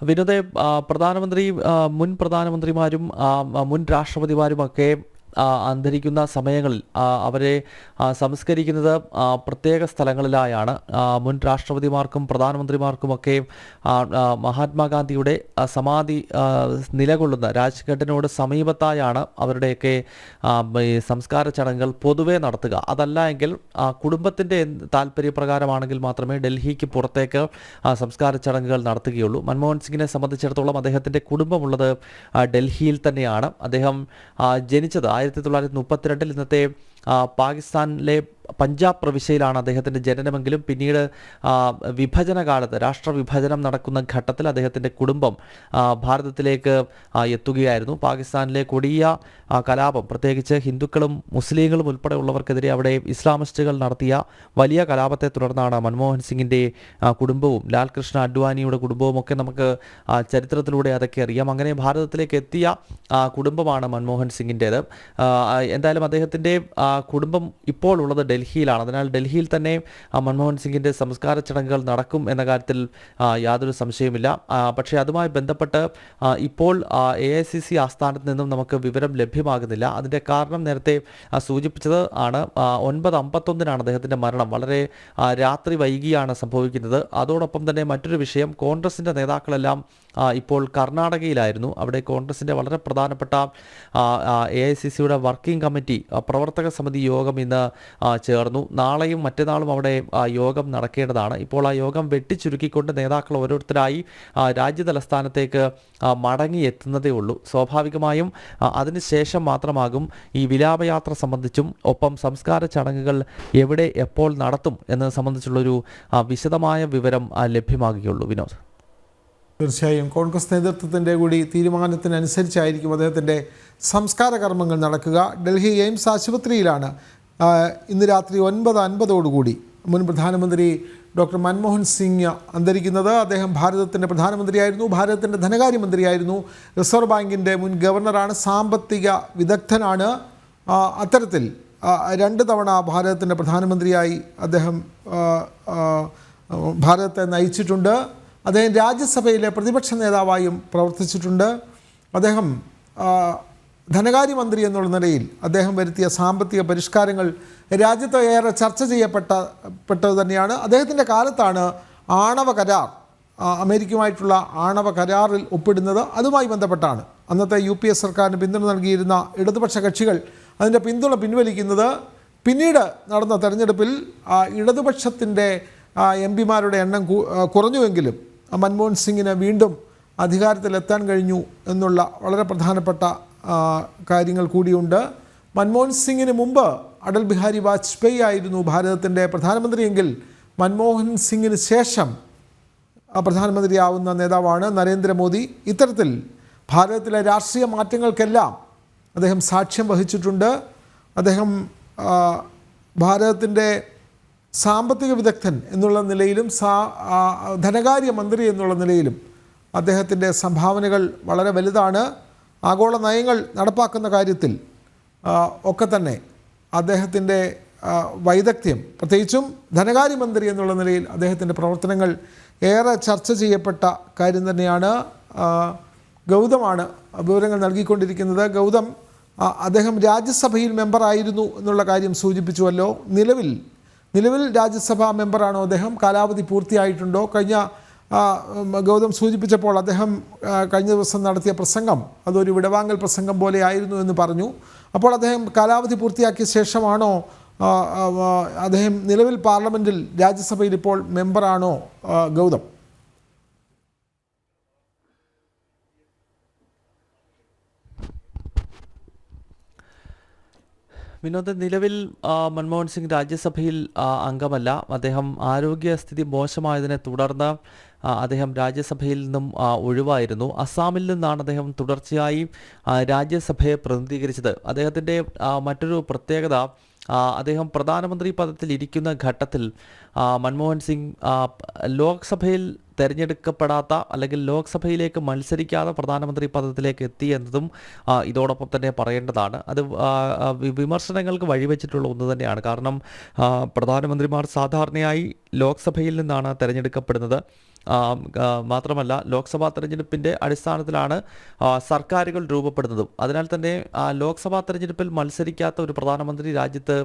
Speaker 2: വിനോദെ, മുൻ പ്രധാനമന്ത്രിമാരും മുൻ രാഷ്ട്രപതിമാരുമൊക്കെ അന്തരിക്കുന്ന സമയങ്ങളിൽ അവരെ സംസ്കരിക്കുന്നത് പ്രത്യേക സ്ഥലങ്ങളിലായാണ്. മുൻ രാഷ്ട്രപതിമാർക്കും പ്രധാനമന്ത്രിമാർക്കുമൊക്കെ മഹാത്മാഗാന്ധിയുടെ സമാധി നിലകൊള്ളുന്ന രാജ്ഘട്ടിനോട് സമീപത്തായാണ് അവരുടെയൊക്കെ സംസ്കാര ചടങ്ങുകൾ പൊതുവെ നടത്തുക. അതല്ല എങ്കിൽ കുടുംബത്തിൻ്റെ താല്പര്യപ്രകാരമാണെങ്കിൽ മാത്രമേ ഡൽഹിക്ക് പുറത്തേക്ക് സംസ്കാര ചടങ്ങുകൾ നടത്തുകയുള്ളൂ. മൻമോഹൻ സിംഗിനെ സംബന്ധിച്ചിടത്തോളം അദ്ദേഹത്തിൻ്റെ കുടുംബമുള്ളത് ഡൽഹിയിൽ തന്നെയാണ്. അദ്ദേഹം ജനിച്ചത് 1932 ഇന്നത്തെ പാകിസ്ഥാനിലെ പഞ്ചാബ് പ്രവിശ്യയിലാണ് അദ്ദേഹത്തിൻ്റെ ജനനമെങ്കിലും പിന്നീട് വിഭജന കാലത്ത്, രാഷ്ട്രവിഭജനം നടക്കുന്ന ഘട്ടത്തിൽ അദ്ദേഹത്തിൻ്റെ കുടുംബം ഭാരതത്തിലേക്ക് എത്തുകയായിരുന്നു. പാകിസ്ഥാനിലെ കൊടിയ കലാപം, പ്രത്യേകിച്ച് ഹിന്ദുക്കളും മുസ്ലിങ്ങളും ഉൾപ്പെടെയുള്ളവർക്കെതിരെ അവിടെ ഇസ്ലാമിസ്റ്റുകൾ നടത്തിയ വലിയ കലാപത്തെ തുടർന്നാണ് മൻമോഹൻ സിംഗിൻ്റെ കുടുംബവും ലാൽകൃഷ്ണ അഡ്വാനിയുടെ കുടുംബവും ഒക്കെ നമുക്ക് ചരിത്രത്തിലൂടെ അതൊക്കെ അറിയാം. അങ്ങനെ ഭാരതത്തിലേക്ക് എത്തിയ കുടുംബമാണ് മൻമോഹൻ സിംഗിൻ്റേത്. എന്തായാലും അദ്ദേഹത്തിൻ്റെ കുടുംബം ഇപ്പോൾ ഉള്ളത് ഡൽഹിയിലാണ്. അതിനാൽ ഡൽഹിയിൽ തന്നെ മൻമോഹൻ സിംഗിൻ്റെ സംസ്കാര ചടങ്ങുകൾ നടക്കും എന്ന കാര്യത്തിൽ യാതൊരു സംശയമില്ല. പക്ഷേ അതുമായി ബന്ധപ്പെട്ട് ഇപ്പോൾ AICC ആസ്ഥാനത്ത് നിന്നും നമുക്ക് വിവരം ലഭ്യമാകുന്നില്ല. അതിൻ്റെ കാരണം നേരത്തെ സൂചിപ്പിച്ചത് ആണ്. 9:51 അദ്ദേഹത്തിൻ്റെ മരണം. വളരെ രാത്രി വൈകിയാണ് സംഭവിക്കുന്നത്. അതോടൊപ്പം തന്നെ മറ്റൊരു വിഷയം, കോൺഗ്രസിൻ്റെ നേതാക്കളെല്ലാം ഇപ്പോൾ കർണാടകയിലായിരുന്നു. അവിടെ കോൺഗ്രസിൻ്റെ വളരെ പ്രധാനപ്പെട്ട AICCയുടെ വർക്കിംഗ് കമ്മിറ്റി പ്രവർത്തക സമിതി യോഗം ഇന്ന് ചേർന്നു. നാളെയും മറ്റന്നാളും അവിടെ യോഗം നടക്കേണ്ടതാണ്. ഇപ്പോൾ ആ യോഗം വെട്ടിച്ചുരുക്കിക്കൊണ്ട് നേതാക്കൾ ഓരോരുത്തരായി രാജ്യതലസ്ഥാനത്തേക്ക് മടങ്ങിയെത്തുന്നതേ ഉള്ളൂ. സ്വാഭാവികമായും അതിനുശേഷം മാത്രമാകും ഈ വിലാപയാത്ര സംബന്ധിച്ചും ഒപ്പം സംസ്കാര ചടങ്ങുകൾ എവിടെ എപ്പോൾ നടത്തും എന്നത് സംബന്ധിച്ചുള്ളൊരു വിശദമായ വിവരം ലഭ്യമാകുകയുള്ളൂ. വിനോദ്,
Speaker 1: തീർച്ചയായും കോൺഗ്രസ് നേതൃത്വത്തിൻ്റെ കൂടി തീരുമാനത്തിനനുസരിച്ചായിരിക്കും അദ്ദേഹത്തിൻ്റെ സംസ്കാര കർമ്മങ്ങൾ നടക്കുക. ഡൽഹി എയിംസ് ആശുപത്രിയിലാണ് ഇന്ന് രാത്രി 9:50 മുൻ പ്രധാനമന്ത്രി ഡോക്ടർ മൻമോഹൻ സിംഗ് അന്തരിക്കുന്നത്. അദ്ദേഹം ഭാരതത്തിൻ്റെ പ്രധാനമന്ത്രിയായിരുന്നു, ഭാരതത്തിൻ്റെ ധനകാര്യമന്ത്രിയായിരുന്നു, റിസർവ് ബാങ്കിൻ്റെ മുൻ ഗവർണറാണ്, സാമ്പത്തിക വിദഗ്ധനാണ്. അത്തരത്തിൽ 2 തവണ ഭാരതത്തിൻ്റെ പ്രധാനമന്ത്രിയായി അദ്ദേഹം ഭാരതത്തെ നയിച്ചിട്ടുണ്ട്. അദ്ദേഹം രാജ്യസഭയിലെ പ്രതിപക്ഷ നേതാവായും പ്രവർത്തിച്ചിട്ടുണ്ട്. അദ്ദേഹം ധനകാര്യമന്ത്രി എന്നുള്ള നിലയിൽ അദ്ദേഹം വരുത്തിയ സാമ്പത്തിക പരിഷ്കാരങ്ങൾ രാജ്യത്ത് ഏറെ ചർച്ച ചെയ്യപ്പെട്ടത് തന്നെയാണ്. അദ്ദേഹത്തിൻ്റെ കാലത്താണ് ആണവ കരാർ, അമേരിക്കയുമായിട്ടുള്ള ആണവ കരാറിൽ ഒപ്പിടുന്നത്. അതുമായി ബന്ധപ്പെട്ടാണ് അന്നത്തെ UPA സർക്കാരിന് പിന്തുണ നൽകിയിരുന്ന ഇടതുപക്ഷ കക്ഷികൾ അതിൻ്റെ പിന്തുണ പിൻവലിക്കുന്നത്. പിന്നീട് നടന്ന തെരഞ്ഞെടുപ്പിൽ ഇടതുപക്ഷത്തിൻ്റെ MP-മാരുടെ എണ്ണം കുറഞ്ഞുവെങ്കിലും മൻമോഹൻ സിംഗിന് വീണ്ടും അധികാരത്തിലെത്താൻ കഴിഞ്ഞു എന്നുള്ള വളരെ പ്രധാനപ്പെട്ട കാര്യങ്ങൾ കൂടിയുണ്ട്. മൻമോഹൻ സിംഗിന് മുമ്പ് അടൽ ബിഹാരി വാജ്പേയി ആയിരുന്നു ഭാരതത്തിൻ്റെ പ്രധാനമന്ത്രിയെങ്കിൽ മൻമോഹൻ സിംഗിന് ശേഷം പ്രധാനമന്ത്രിയാവുന്ന നേതാവാണ് നരേന്ദ്രമോദി. ഇത്തരത്തിൽ ഭാരതത്തിലെ രാഷ്ട്രീയ മാറ്റങ്ങൾക്കെല്ലാം അദ്ദേഹം സാക്ഷ്യം വഹിച്ചിട്ടുണ്ട്. അദ്ദേഹം ഭാരതത്തിൻ്റെ സാമ്പത്തിക വിദഗ്ധൻ എന്നുള്ള നിലയിലും ധനകാര്യ മന്ത്രി എന്നുള്ള നിലയിലും അദ്ദേഹത്തിൻ്റെ സംഭാവനകൾ വളരെ വലുതാണ്. ആഗോള നയങ്ങൾ നടപ്പാക്കുന്ന കാര്യത്തിൽ ഒക്കെ തന്നെ അദ്ദേഹത്തിൻ്റെ വൈദഗ്ധ്യം, പ്രത്യേകിച്ചും ധനകാര്യമന്ത്രി എന്നുള്ള നിലയിൽ അദ്ദേഹത്തിൻ്റെ പ്രവർത്തനങ്ങൾ ഏറെ ചർച്ച ചെയ്യപ്പെട്ട കാര്യം തന്നെയാണ്. ഗൗതമാണ് വിവരങ്ങൾ നൽകിക്കൊണ്ടിരിക്കുന്നത്. ഗൗതം, അദ്ദേഹം രാജ്യസഭയിൽ മെമ്പറായിരുന്നു എന്നുള്ള കാര്യം സൂചിപ്പിച്ചുവല്ലോ. നിലവിൽ രാജ്യസഭാ മെമ്പറാണോ അദ്ദേഹം? കാലാവധി പൂർത്തിയായിട്ടുണ്ടോ? ഗൗതം സൂചിപ്പിച്ചപ്പോൾ അദ്ദേഹം കഴിഞ്ഞ ദിവസം നടത്തിയ പ്രസംഗം അതൊരു വിടവാങ്ങൽ പ്രസംഗം പോലെ ആയിരുന്നു എന്ന് പറഞ്ഞു. അപ്പോൾ അദ്ദേഹം കാലാവധി പൂർത്തിയാക്കിയ ശേഷമാണോ അദ്ദേഹം നിലവിൽ പാർലമെൻറ്റിൽ രാജ്യസഭയിൽ ഇപ്പോൾ മെമ്പറാണോ ഗൗതം?
Speaker 2: വിനോദ്, നിലവിൽ മൻമോഹൻ സിംഗ് രാജ്യസഭയിൽ അംഗമല്ല. അദ്ദേഹം ആരോഗ്യസ്ഥിതി മോശമായതിനെ തുടർന്ന് അദ്ദേഹം രാജ്യസഭയിൽ നിന്നും ഒഴിവായിരുന്നു. അസാമിൽ നിന്നാണ് അദ്ദേഹം തുടർച്ചയായി രാജ്യസഭയെ പ്രതിനിധീകരിച്ചത്. അദ്ദേഹത്തിൻ്റെ മറ്റൊരു പ്രത്യേകത, അദ്ദേഹം പ്രധാനമന്ത്രി പദത്തിൽ ഇരിക്കുന്ന ഘട്ടത്തിൽ മൻമോഹൻ സിംഗ് ലോക്സഭയിൽ തിരഞ്ഞെടുക്കപ്പെടാത്ത അല്ലെങ്കിൽ ലോക്സഭയിലേക്ക് മത്സരിക്കാതെ പ്രധാനമന്ത്രി പദത്തിലേക്ക് എത്തി എന്നതും ഇതോടൊപ്പം തന്നെ പറയേണ്ടതാണ്. അത് വിമർശനങ്ങൾക്ക് വഴിവെച്ചിട്ടുള്ള ഒന്ന് തന്നെയാണ്. കാരണം പ്രധാനമന്ത്രിമാർ സാധാരണയായി ലോക്സഭയിൽ നിന്നാണ് തിരഞ്ഞെടുക്കപ്പെടുന്നത്. മാത്രമല്ല, ലോക്സഭാ തെരഞ്ഞെടുപ്പിൻ്റെ അടിസ്ഥാനത്തിലാണ് സർക്കാരുകൾ രൂപപ്പെടുന്നതും. അതിനാൽ തന്നെ ലോക്സഭാ തെരഞ്ഞെടുപ്പിൽ മത്സരിക്കാത്ത ഒരു പ്രധാനമന്ത്രി രാജ്യത്ത്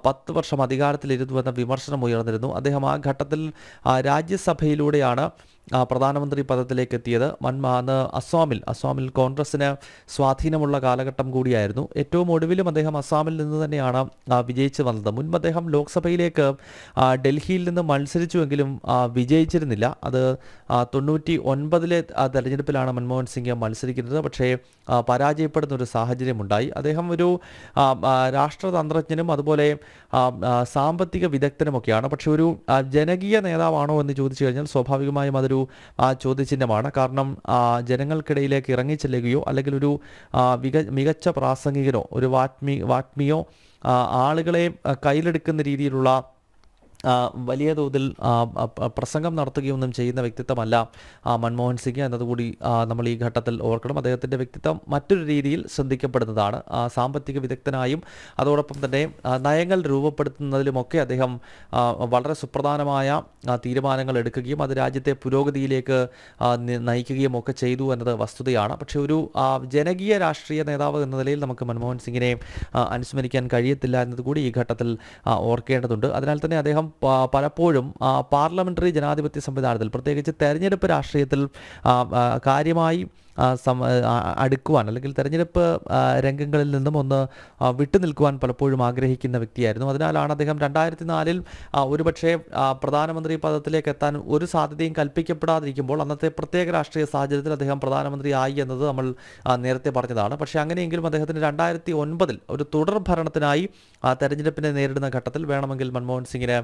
Speaker 2: 10 വർഷം അധികാരത്തിലിരുന്നു എന്ന വിമർശനം ഉയർന്നിരുന്നു. അദ്ദേഹം ആ ഘട്ടത്തിൽ രാജ്യസഭയിലൂടെയാണ് പ്രധാനമന്ത്രി പദത്തിലേക്ക് എത്തിയത്. അന്ന് അസ്സാമിൽ കോൺഗ്രസ്സിന് സ്വാധീനമുള്ള കാലഘട്ടം കൂടിയായിരുന്നു. ഏറ്റവും ഒടുവിലും അദ്ദേഹം അസ്സാമിൽ നിന്ന് തന്നെയാണ് വിജയിച്ചു വന്നത്. മുൻപ് അദ്ദേഹം ലോക്സഭയിലേക്ക് ഡൽഹിയിൽ നിന്ന് മത്സരിച്ചുവെങ്കിലും വിജയിച്ചിരുന്നില്ല. അത് 99-ലെ തെരഞ്ഞെടുപ്പിലാണ് മൻമോഹൻ സിംഗ് മത്സരിക്കുന്നത്. പക്ഷേ പരാജയപ്പെടുന്ന ഒരു സാഹചര്യമുണ്ടായി. അദ്ദേഹം ഒരു രാഷ്ട്രതന്ത്രജ്ഞനും അതുപോലെ സാമ്പത്തിക വിദഗ്ധനുമൊക്കെയാണ്. പക്ഷെ ഒരു ജനകീയ നേതാവാണോ എന്ന് ചോദിച്ചു കഴിഞ്ഞാൽ സ്വാഭാവികമായും അതൊരു ചോദ്യചിഹ്നമാണ്. കാരണം ജനങ്ങൾക്കിടയിലേക്ക് ഇറങ്ങിച്ചെല്ലുകയോ അല്ലെങ്കിൽ ഒരു മികച്ച പ്രാസംഗികനോ ഒരു വാഗ്മിയോ ആളുകളെ കയ്യിലെടുക്കുന്ന രീതിയിലുള്ള വലിയ തോതിൽ പ്രസംഗം നടത്തുകയൊന്നും ചെയ്യുന്ന വ്യക്തിത്വമല്ല മൻമോഹൻ സിംഗ് എന്നതുകൂടി നമ്മൾ ഈ ഘട്ടത്തിൽ ഓർക്കണം. അദ്ദേഹത്തിൻ്റെ വ്യക്തിത്വം മറ്റൊരു രീതിയിൽ ശ്രദ്ധിക്കപ്പെടുന്നതാണ്. സാമ്പത്തിക വിദഗ്ധനായും അതോടൊപ്പം തന്നെ നയങ്ങൾ രൂപപ്പെടുത്തുന്നതിലുമൊക്കെ അദ്ദേഹം വളരെ സുപ്രധാനമായ തീരുമാനങ്ങൾ എടുക്കുകയും അത് രാജ്യത്തെ പുരോഗതിയിലേക്ക് നയിക്കുകയും ഒക്കെ ചെയ്തു എന്നത് വസ്തുതയാണ്. പക്ഷേ ഒരു ജനകീയ രാഷ്ട്രീയ നേതാവ് എന്ന നിലയിൽ നമുക്ക് മൻമോഹൻ സിംഗിനെ അനുസ്മരിക്കാൻ കഴിയത്തില്ല എന്നതുകൂടി ഈ ഘട്ടത്തിൽ ഓർക്കേണ്ടതുണ്ട്. അതിനാൽ തന്നെ അദ്ദേഹം പലപ്പോഴും പാർലമെൻ്ററി ജനാധിപത്യ സംവിധാനത്തിൽ പ്രത്യേകിച്ച് തെരഞ്ഞെടുപ്പ് രാഷ്ട്രീയത്തിൽ കാര്യമായി അടുക്കുവാൻ അല്ലെങ്കിൽ തെരഞ്ഞെടുപ്പ് രംഗങ്ങളിൽ നിന്നും ഒന്ന് വിട്ടുനിൽക്കുവാൻ പലപ്പോഴും ആഗ്രഹിക്കുന്ന വ്യക്തിയായിരുന്നു. അതിനാലാണ് അദ്ദേഹം 2004 ഒരുപക്ഷെ പ്രധാനമന്ത്രി പദത്തിലേക്ക് എത്താൻ ഒരു സാധ്യതയും കൽപ്പിക്കപ്പെടാതിരിക്കുമ്പോൾ അന്നത്തെ പ്രത്യേക രാഷ്ട്രീയ സാഹചര്യത്തിൽ അദ്ദേഹം പ്രധാനമന്ത്രി ആയി എന്നത് നമ്മൾ നേരത്തെ പറഞ്ഞതാണ്. പക്ഷേ അങ്ങനെയെങ്കിലും അദ്ദേഹത്തിന് 2009 ഒരു തുടർ ഭരണത്തിനായി തെരഞ്ഞെടുപ്പിനെ നേരിടുന്ന ഘട്ടത്തിൽ വേണമെങ്കിൽ മൻമോഹൻ സിംഗിന്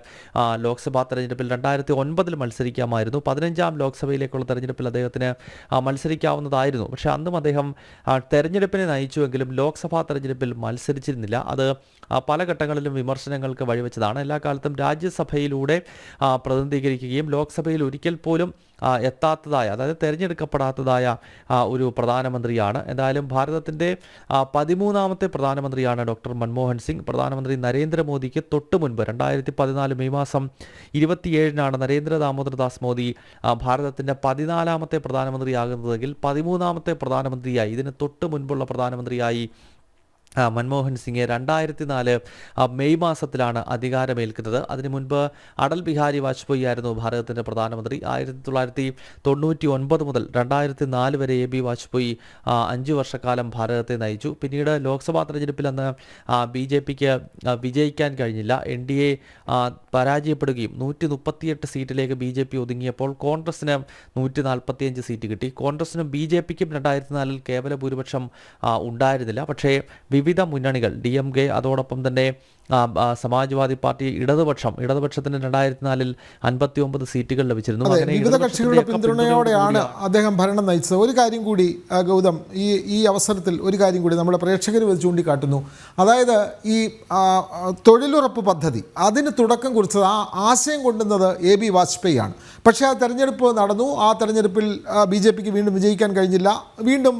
Speaker 2: ലോക്സഭാ തെരഞ്ഞെടുപ്പിൽ 2009 മത്സരിക്കാമായിരുന്നു. 15ാം ലോക്സഭയിലേക്കുള്ള തെരഞ്ഞെടുപ്പിൽ അദ്ദേഹത്തിന് മത്സരിക്കാവുന്നതായിരുന്നു. പക്ഷേ അന്നും അദ്ദേഹം തെരഞ്ഞെടുപ്പിനെ നയിച്ചുവെങ്കിലും ലോക്സഭാ തെരഞ്ഞെടുപ്പിൽ മത്സരിച്ചിരുന്നില്ല. അത് പല ഘട്ടങ്ങളിലും വിമർശനങ്ങൾക്ക് വഴിവെച്ചതാണ്. എല്ലാ കാലത്തും രാജ്യസഭയിലൂടെ പ്രതിനിധീകരിക്കുകയും ലോക്സഭയിൽ ഒരിക്കൽ പോലും എത്താത്തതായ, അതായത് തിരഞ്ഞെടുക്കപ്പെടാത്തതായ ഒരു പ്രധാനമന്ത്രിയാണ്. എന്തായാലും ഭാരതത്തിൻ്റെ 13ാമത്തെ പ്രധാനമന്ത്രിയാണ് ഡോക്ടർ മൻമോഹൻ സിംഗ്. പ്രധാനമന്ത്രി നരേന്ദ്രമോദിക്ക് തൊട്ട് മുൻപ് 2014 മെയ് മാസം 27-നാണ് നരേന്ദ്ര ദാമോദർദാസ് മോദി ഭാരതത്തിൻ്റെ 14ാമത്തെ പ്രധാനമന്ത്രിയാകുന്നതെങ്കിൽ 13ാമത്തെ പ്രധാനമന്ത്രിയായി, ഇതിന് തൊട്ട് മുൻപുള്ള പ്രധാനമന്ത്രിയായി മൻമോഹൻ സിംഗ് 2004 മെയ് മാസത്തിലാണ് അധികാരമേൽക്കുന്നത്. അതിനു മുൻപ് അടൽ ബിഹാരി വാജ്പേയി ആയിരുന്നു ഭാരതത്തിൻ്റെ പ്രധാനമന്ത്രി. 1999 മുതൽ 2004 വരെ AB വാജ്പേയി 5 വർഷക്കാലം ഭാരതത്തെ നയിച്ചു. പിന്നീട് ലോക്സഭാ തെരഞ്ഞെടുപ്പിൽ അന്ന് BJPക്ക് വിജയിക്കാൻ കഴിഞ്ഞില്ല. NDA പരാജയപ്പെടുകയും 138 സീറ്റിലേക്ക് BJP ഒതുങ്ങിയപ്പോൾ കോൺഗ്രസിന് 145 സീറ്റ് കിട്ടി. കോൺഗ്രസിനും BJPക്കും 2004 കേവല ഭൂരിപക്ഷം ഉണ്ടായിരുന്നില്ല. പക്ഷേ വിവിധ മുന്നണികൾ DMK, അതോടൊപ്പം തന്നെ സമാജ്വാദി പാർട്ടി, ഇടതുപക്ഷത്തിന് 2004 59 സീറ്റുകൾ ലഭിച്ചിരുന്നു.
Speaker 1: വിവിധ കക്ഷികളുടെ പിന്തുണയോടെയാണ് അദ്ദേഹം ഭരണം നയിച്ചത്. ഒരു കാര്യം കൂടി ഗൗതം, ഈ അവസരത്തിൽ ഒരു കാര്യം കൂടി നമ്മുടെ പ്രേക്ഷകർ ചൂണ്ടിക്കാട്ടുന്നു. അതായത് ഈ തൊഴിലുറപ്പ് പദ്ധതി, അതിന് തുടക്കം കുറിച്ചത്, ആ ആശയം കൊണ്ടുവന്നത് AB വാജ്പേയി ആണ്. പക്ഷേ ആ തെരഞ്ഞെടുപ്പ് നടന്നു. ആ തെരഞ്ഞെടുപ്പിൽ BJPക്ക് വീണ്ടും വിജയിക്കാൻ കഴിഞ്ഞില്ല. വീണ്ടും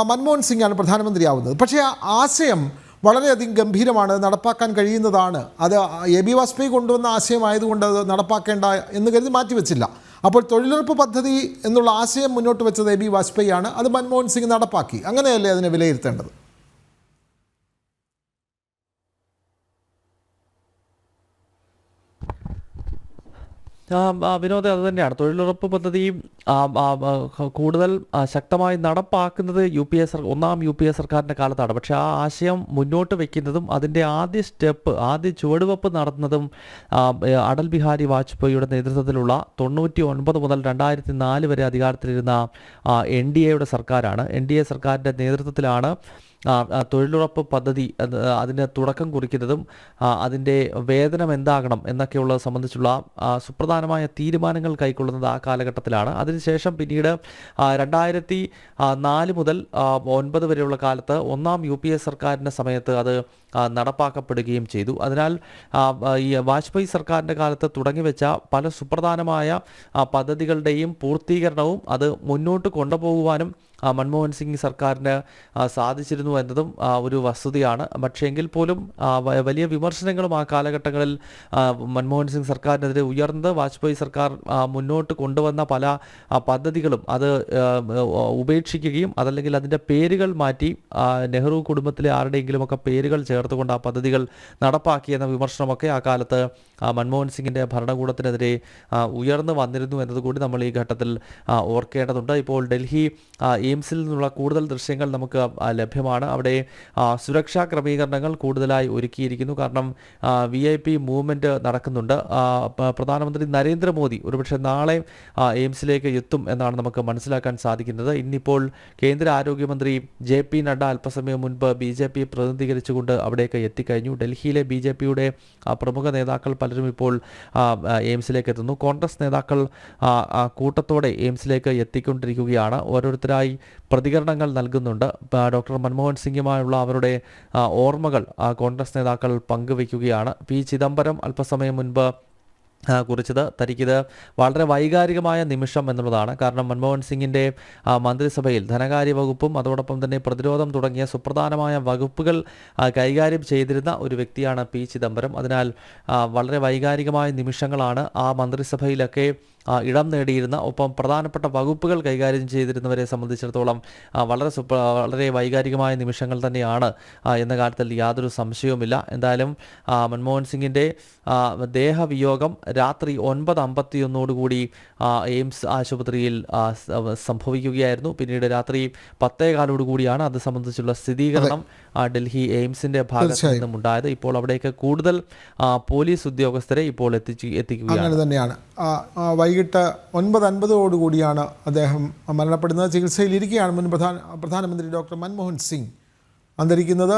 Speaker 1: മൻമോഹൻ സിംഗ് ആണ് പ്രധാനമന്ത്രിയാവുന്നത്. പക്ഷേ ആ ആശയം വളരെയധികം ഗംഭീരമാണ്, നടപ്പാക്കാൻ കഴിയുന്നതാണ്. അത് AB വാജ്പേയി കൊണ്ടുവന്ന ആശയമായതുകൊണ്ട് അത് നടപ്പാക്കേണ്ട എന്ന് കരുതി മാറ്റിവെച്ചില്ല. അപ്പോൾ തൊഴിലുറപ്പ് പദ്ധതി എന്നുള്ള ആശയം മുന്നോട്ട് വെച്ചത് AB വാജ്പേയി ആണ്. അത് മൻമോഹൻ സിംഗ് നടപ്പാക്കി. അങ്ങനെയല്ലേ അതിനെ വിലയിരുത്തേണ്ടത്?
Speaker 2: വിനോദം അതുതന്നെയാണ്. തൊഴിലുറപ്പ് പദ്ധതി കൂടുതൽ ശക്തമായി നടപ്പാക്കുന്നത് ഒന്നാം UPA സർക്കാരിൻ്റെ കാലത്താണ്. പക്ഷേ ആ ആശയം മുന്നോട്ട് വയ്ക്കുന്നതും അതിൻ്റെ ആദ്യ ചുവടുവെപ്പ് നടത്തുന്നതും അടൽ ബിഹാരി വാജ്പേയിയുടെ നേതൃത്വത്തിലുള്ള 99 മുതൽ 2004 വരെ അധികാരത്തിലിരുന്ന NDAയുടെ സർക്കാരാണ്. NDA സർക്കാരിൻ്റെ നേതൃത്വത്തിലാണ് തൊഴിലുറപ്പ് പദ്ധതി അതിന് തുടക്കം കുറിക്കുന്നതും അതിൻ്റെ വേതനം എന്താകണം എന്നൊക്കെയുള്ളത് സംബന്ധിച്ചുള്ള സുപ്രധാനമായ തീരുമാനങ്ങൾ കൈക്കൊള്ളുന്നത് ആ കാലഘട്ടത്തിലാണ്. അതിനുശേഷം പിന്നീട് 2004 മുതൽ 2009 വരെയുള്ള കാലത്ത് ഒന്നാം UPA സർക്കാരിൻ്റെ സമയത്ത് അത് നടപ്പാക്കപ്പെടുകയും ചെയ്തു. അതിനാൽ ഈ വാജ്പേയി സർക്കാരിൻ്റെ കാലത്ത് തുടങ്ങിവെച്ച പല സുപ്രധാനമായ പദ്ധതികളുടെയും പൂർത്തീകരണവും അത് മുന്നോട്ട് കൊണ്ടുപോകുവാനും മൻമോഹൻ സിംഗ് സർക്കാരിന് സാധിച്ചിരുന്നു എന്നതും ഒരു വസ്തുതയാണ്. പക്ഷേ എങ്കിൽ പോലും വലിയ വിമർശനങ്ങളും ആ കാലഘട്ടങ്ങളിൽ മൻമോഹൻ സിംഗ് സർക്കാരിനെതിരെ ഉയർന്നത് വാജ്പേയി സർക്കാർ മുന്നോട്ട് കൊണ്ടുവന്ന പല പദ്ധതികളും അത് ഉപേക്ഷിക്കുകയും അതല്ലെങ്കിൽ അതിൻ്റെ പേരുകൾ മാറ്റി നെഹ്റു കുടുംബത്തിലെ ആരുടെയെങ്കിലുമൊക്കെ പേരുകൾ ചേർത്തുകൊണ്ട് ആ പദ്ധതികൾ നടപ്പാക്കിയെന്ന വിമർശനമൊക്കെ ആ കാലത്ത് മൻമോഹൻ സിംഗിൻ്റെ ഭരണകൂടത്തിനെതിരെ ഉയർന്നു വന്നിരുന്നു എന്നതുകൂടി നമ്മൾ ഈ ഘട്ടത്തിൽ ഓർക്കേണ്ടതുണ്ട്. ഇപ്പോൾ ഡൽഹി എയിംസിൽ നിന്നുള്ള കൂടുതൽ ദൃശ്യങ്ങൾ നമുക്ക് ലഭ്യമാണ്. അവിടെ സുരക്ഷാ ക്രമീകരണങ്ങൾ കൂടുതലായി ഒരുക്കിയിരിക്കുന്നു. കാരണം VIP മൂവ്മെൻറ്റ് നടക്കുന്നുണ്ട്. പ്രധാനമന്ത്രി നരേന്ദ്രമോദി ഒരുപക്ഷെ നാളെ എയിംസിലേക്ക് എത്തും എന്നാണ് നമുക്ക് മനസ്സിലാക്കാൻ സാധിക്കുന്നത്. ഇന്നിപ്പോൾ കേന്ദ്ര ആരോഗ്യമന്ത്രി JP നഡ്ഡ അല്പസമയം മുൻപ് BJP പ്രതിനിധീകരിച്ചുകൊണ്ട് അവിടേക്ക് എത്തിക്കഴിഞ്ഞു. ഡൽഹിയിലെ BJPയുടെ പ്രമുഖ നേതാക്കൾ പലരും ഇപ്പോൾ എയിംസിലേക്ക് എത്തുന്നു. കോൺഗ്രസ് നേതാക്കൾ കൂട്ടത്തോടെ എയിംസിലേക്ക് എത്തിക്കൊണ്ടിരിക്കുകയാണ്. ഓരോരുത്തരായി പ്രതികരണങ്ങൾ നൽകുന്നുണ്ട്. ഡോക്ടർ മൻമോഹൻ സിംഗുമായുള്ള അവരുടെ ഓർമ്മകൾ കോൺഗ്രസ് നേതാക്കൾ പങ്കുവയ്ക്കുകയാണ്. P. ചിദംബരം അല്പസമയം മുൻപ് കുറിച്ചത് തനിക്കിത് വളരെ വൈകാരികമായ നിമിഷം എന്നുള്ളതാണ്. കാരണം മൻമോഹൻ സിംഗിൻ്റെ മന്ത്രിസഭയിൽ ധനകാര്യ വകുപ്പും അതോടൊപ്പം തന്നെ പ്രതിരോധം തുടങ്ങിയ സുപ്രധാനമായ വകുപ്പുകൾ കൈകാര്യം ചെയ്തിരുന്ന ഒരു വ്യക്തിയാണ് പി ചിദംബരം. അതിനാൽ വളരെ വൈകാരികമായ നിമിഷങ്ങളാണ് ആ മന്ത്രിസഭയിലൊക്കെ ഇടം നേടിയിരുന്ന, ഒപ്പം പ്രധാനപ്പെട്ട വകുപ്പുകൾ കൈകാര്യം ചെയ്തിരുന്നവരെ സംബന്ധിച്ചിടത്തോളം വളരെ വൈകാരികമായ നിമിഷങ്ങൾ തന്നെയാണ് എന്ന കാര്യത്തിൽ യാതൊരു സംശയവുമില്ല. എന്തായാലും മൻമോഹൻ സിംഗിൻ്റെ ദേഹവിയോഗം രാത്രി 9:51 എയിംസ് ആശുപത്രിയിൽ സംഭവിക്കുകയായിരുന്നു. പിന്നീട് രാത്രി 10:15 അത് സംബന്ധിച്ചുള്ള സ്ഥിരീകരണം ഡൽഹി എയിംസിൻ്റെ ഭാഗത്ത് നിന്നും ഉണ്ടായത്. ഇപ്പോൾ അവിടേക്ക് കൂടുതൽ പോലീസ് ഉദ്യോഗസ്ഥരെ ഇപ്പോൾ എത്തിക്കുകയാണ്.
Speaker 1: അങ്ങനെ തന്നെയാണ്. വൈകിട്ട് 9:50 അദ്ദേഹം മരണപ്പെടുന്നത്. ചികിത്സയിലിരിക്കുകയാണ് മുൻ പ്രധാനമന്ത്രി ഡോക്ടർ മൻമോഹൻ സിംഗ് അന്തരിക്കുന്നത്.